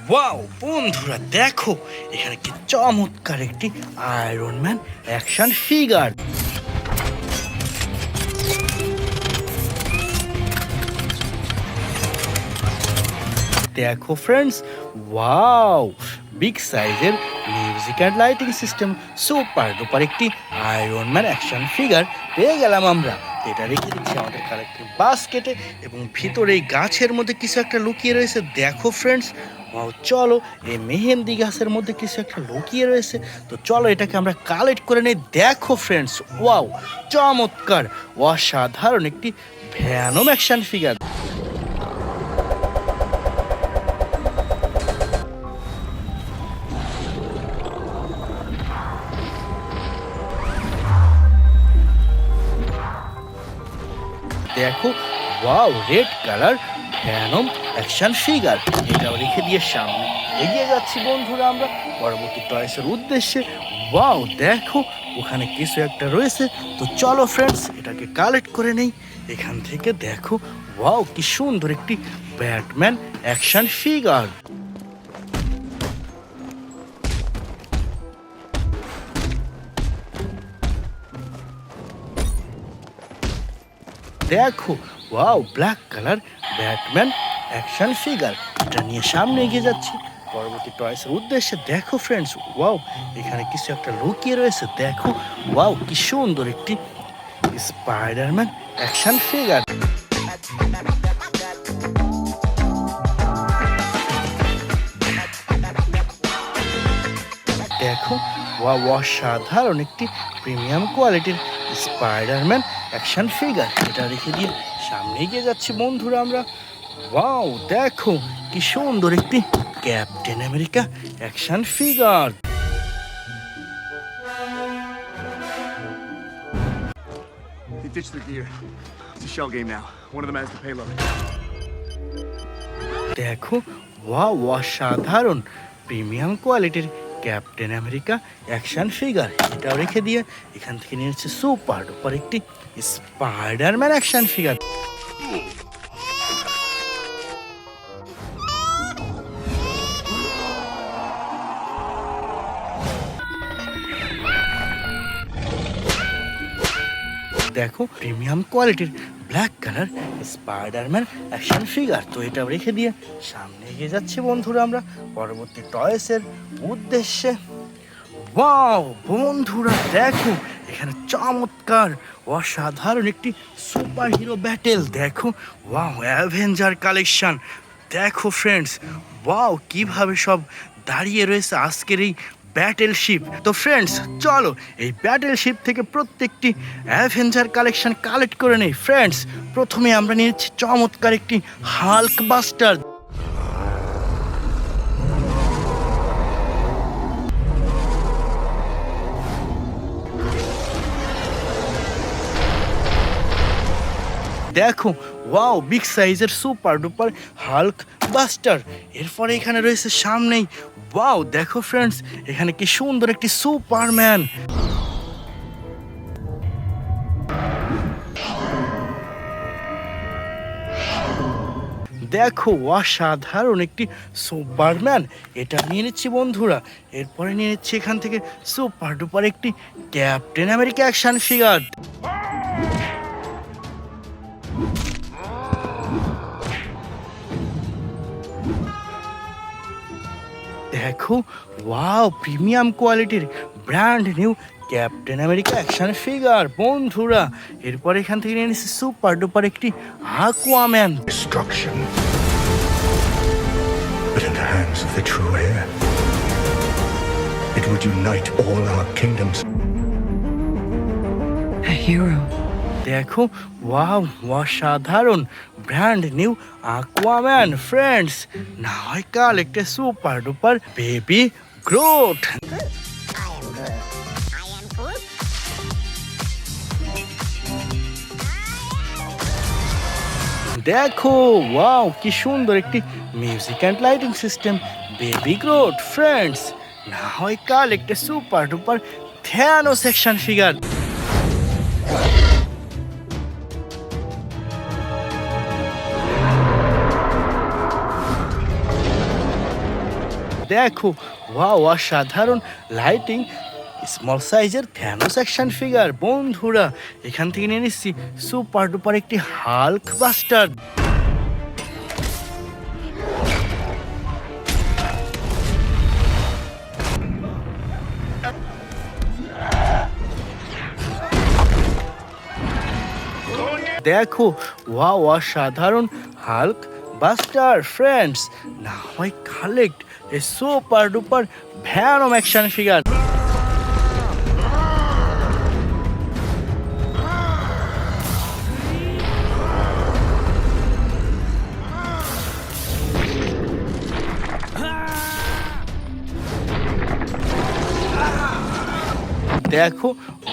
Wow বন্ধুরা দেখো, এখানে কি চমৎকার একটি আয়রন ম্যান অ্যাকশন ফিগার। দেখো ফ্রেন্ডস, ওয়াও বিগ সাইজের music and lighting system super duper একটি আয়রন ম্যান অ্যাকশন ফিগার পেয়ে গেলাম আমরা। এটা রেখে দিচ্ছি আমাদের কালেক্টিভ বাস্কেটে, এবং ভিতরে এই গাছের মধ্যে কিছু একটা লুকিয়ে রয়েছে। দেখো ফ্রেন্ডস, ওয়াও চলো এই মেহেন্দি গাছের মধ্যে কিছু একটা লুকিয়ে রয়েছে, তো চলো এটাকে আমরা কালেক্ট করে নেই। দেখো ফ্রেন্ডস, ওয়াও চমৎকার অসাধারণ একটি ভ্যানম অ্যাকশন ফিগার। দেখো wow red colour Venom action figure. এটাও রেখে দিয়ে সামনে এগিয়ে যাচ্ছি বন্ধুরা আমরা পরবর্তী টয়েসের উদ্দেশ্যে। ওয়াও দেখো ওখানে কিছু একটা রয়েছে, তো চলো ফ্রেন্ডস এটাকে কালেক্ট করে নেই এখান থেকে। দেখো ওয়াও কি সুন্দর একটি ব্যাটম্যান অ্যাকশন ফিগার। দেখো wow black colour Batman action figure. এটা নিয়ে সামনে এগিয়ে যাচ্ছি পরবর্তী টয়েসের উদ্দেশ্যে। দেখো ফ্রেন্ডস, ওয়াও এখানে কিছু একটা লুকিয়ে রয়েছে। দেখো ওয়াও কি সুন্দর একটি স্পাইডারম্যান অ্যাকশন ফিগার। দেখো ওয়াও অসাধারণ একটি প্রিমিয়াম কোয়ালিটির স্পাইডারম্যান অ্যাকশন ফিগার। এটা রেখে দিয়ে সামনে এগিয়ে যাচ্ছি বন্ধুরা আমরা। ওয়াও দেখো কি সুন্দর একটি captain America action figure. They ditched their gear. It's a shell game now. One of them has the payload. দেখো ওয়াও অসাধারণ প্রিমিয়াম কোয়ালিটির ক্যাপ্টেন আমেরিকা অ্যাকশন ফিগার। এটাও রেখে দিয়ে এখান থেকে নিয়েছে সুপার ডুপার একটি স্পাইডারম্যান অ্যাকশন ফিগার। দেখো প্রিমিয়াম কোয়ালিটির black colour Spiderman action figure. তো এটা রেখে দিয়ে সামনে এগিয়ে যাচ্ছি বন্ধুরা আমরা পরবর্তী টয়েসের উদ্দেশ্যে। ওয়াও বন্ধুরা দেখো এখানে চমৎকার অসাধারণ একটি সুপার হিরো ব্যাটেল। দেখো ওয়াও অ্যাভেঞ্জার কালেকশন। দেখো ফ্রেন্ডস, ওয়াও কিভাবে সব দাঁড়িয়ে রয়েছে আজকের এই ব্যাটেলশিপ। তো ফ্রেন্ডস চলো এই ব্যাটেলশিপ থেকে প্রত্যেকটি অ্যাভেঞ্জার কালেকশন কালেক্ট করে নেই। ফ্রেন্ডস প্রথমে আমরা নিয়েছি চমৎকার একটি হাল্ক বাস্টার। দেখো ওয়াও বিগ সাইজের সুপার ডুপার হাল্ক বাস্টার। এরপরে এখানে রয়েছে সামনেই ওয়াও দেখো ফ্রেন্ডস এখানে কি সুন্দর একটি সুপারম্যান। দেখো অসাধারণ একটি সুপারম্যান। এটা নিয়ে নিচ্ছি বন্ধুরা। এরপরে নিয়ে নিচ্ছি এখান থেকে সুপার ডুপার একটি ক্যাপ্টেন আমেরিকা অ্যাকশন ফিগার। দেখো ওয়াও প্রিমিয়াম কোয়ালিটির brand new captain America action figure বন্ধুরা। এরপর এখান থেকে নিয়ে নিচ্ছি সুপার ডুপার একটি আকুয়াম্যান। Destruction, but in the hands of the true heir, it would unite all our kingdoms. A hero. দেখো ওয়াও অসাধারণ ব্র্যান্ড নিউ আকুয়াম্যান। ফ্রেন্ডস না হয় কাল একটা সুপার ডুপার বেবি গ্রোথ। দেখো ওয়াও কি সুন্দর একটি music and lighting system baby growth. Friends না হয় কাল একটা super duper Thanos action figure. দেখো ওয়াও অসাধারণ লাইটিং স্মল সাইজের থ্যানোস অ্যাকশন ফিগার। বন্ধুরা এখান থেকে নিয়ে নিচ্ছি সুপার ডুপার একটি হাল্ক বাস্টার। দেখো ওয়াও অসাধারণ হাল্ক বাস্টার ফ্রেন্ডস। না হয় collect a super duper Venom action figure. দেখো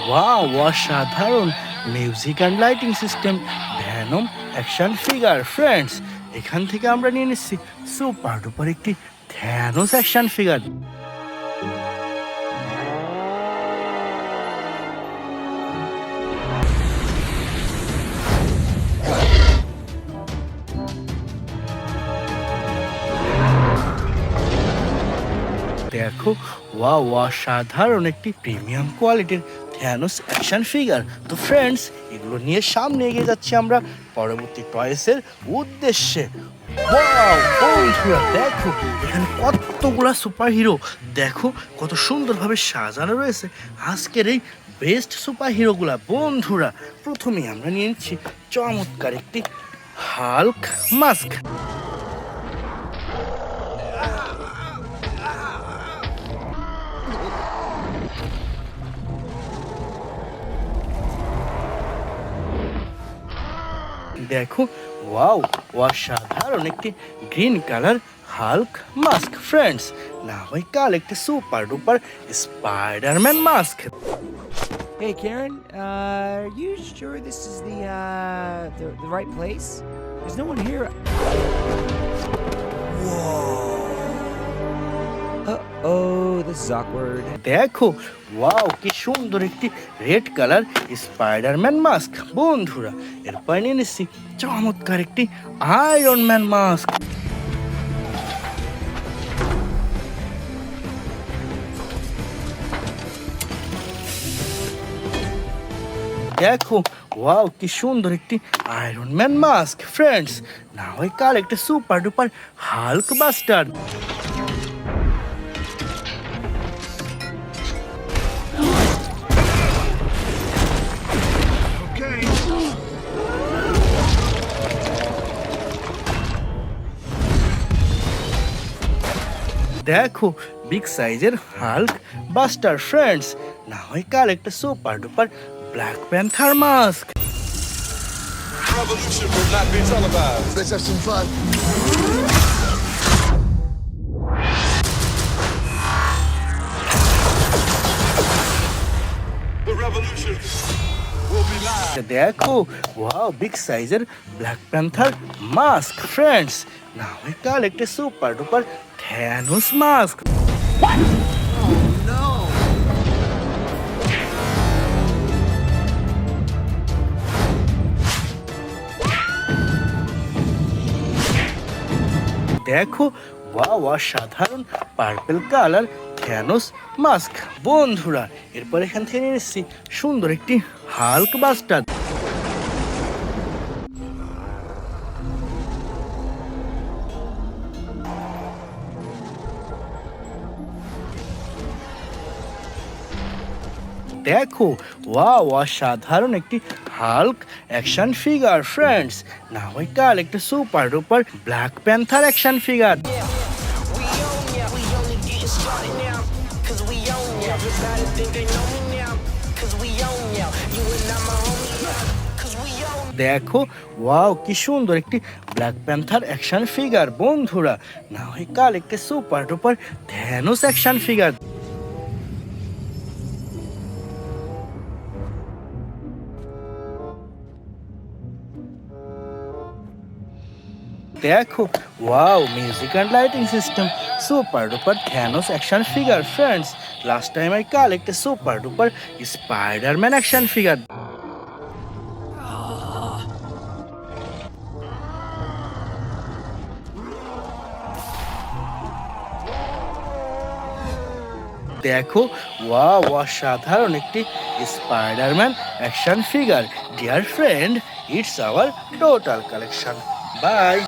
ওয়াও অসাধারণ music and lighting system Venom action figure friends. এখান থেকে আমরা নিয়ে নিচ্ছি সুপার ডুপার একটি থ্যানোস অ্যাকশন ফিগার। দেখো ওয়াও অসাধারণ একটি প্রিমিয়াম কোয়ালিটির থ্যানোস অ্যাকশন ফিগার। তো ফ্রেন্ডস এগুলো নিয়ে সামনে এগিয়ে যাচ্ছি আমরা পরবর্তী টয়েসের উদ্দেশ্যে। ওয়াও বন্ধুরা দেখো এখানে কতগুলা সুপার হিরো, দেখো কত সুন্দরভাবে সাজানো রয়েছে আজকের এই বেস্ট সুপার হিরোগুলা। বন্ধুরা প্রথমেই আমরা নিয়ে নিচ্ছি চমৎকার একটি হাল্ক মাস্ক। দেখো ওয়াও অসাধারণ একটি green colour Hulk mask friends. না হয় কাল একটি super duper Spiderman mask. Hey Karen, are you sure this is the right place? There's no one here. Uh-oh, this is awkward. দেখো ওয়াও কি সুন্দর একটি রেড কালার স্পাইডারম্যান মাস্ক। বন্ধুরা এরপর নিয়ে নিচ্ছি চমৎকার একটি আয়রন ম্যান মাস্ক। দেখো ওয়াও কি সুন্দর একটি আয়রন ম্যান মাস্ক ফ্রেন্ডস। না হয় কাল একটা সুপার ডুপার হাল্ক বাস্টার। দেখো বিগ সাইজের হাল্ক বাস্টার ফ্রেন্ডস। না হয় কাল একটা super duper black panther mask. Revolution will not be televised. Let's have some fun. The revolution will be live. দেখো ওয়াও বিগ সাইজের ব্ল্যাক প্যান্থার মাস্ক ফ্রেন্ডস। না হয় কাল একটা সুপার ডুপার থ্যানোস মাস্ক। দেখো ওয়াও অসাধারণ পার্পল কালার থ্যানোস মাস্ক। বন্ধুরা এরপর এখান থেকে নিয়ে এসেছি সুন্দর একটি হাল্ক বাস্টার। দেখো ওয়াও অসাধারণ একটি হাল্ক অ্যাকশন ফিগার ফ্রেন্ডস। না হয় কাল একটা super duper black panther action figure. দেখো ওয়াও কি সুন্দর একটি ব্ল্যাক প্যান্থার অ্যাকশন ফিগার। বন্ধুরা না হয় কাল একটা super duper Thanos action figure. দেখো wow music and lighting system super duper Thanos action figure friends. Last time I collect a super duper Spiderman action figure. দেখো, ওয়াও, অসাধারণ একটি Spiderman action figure. Dear friend, it's our total collection. By.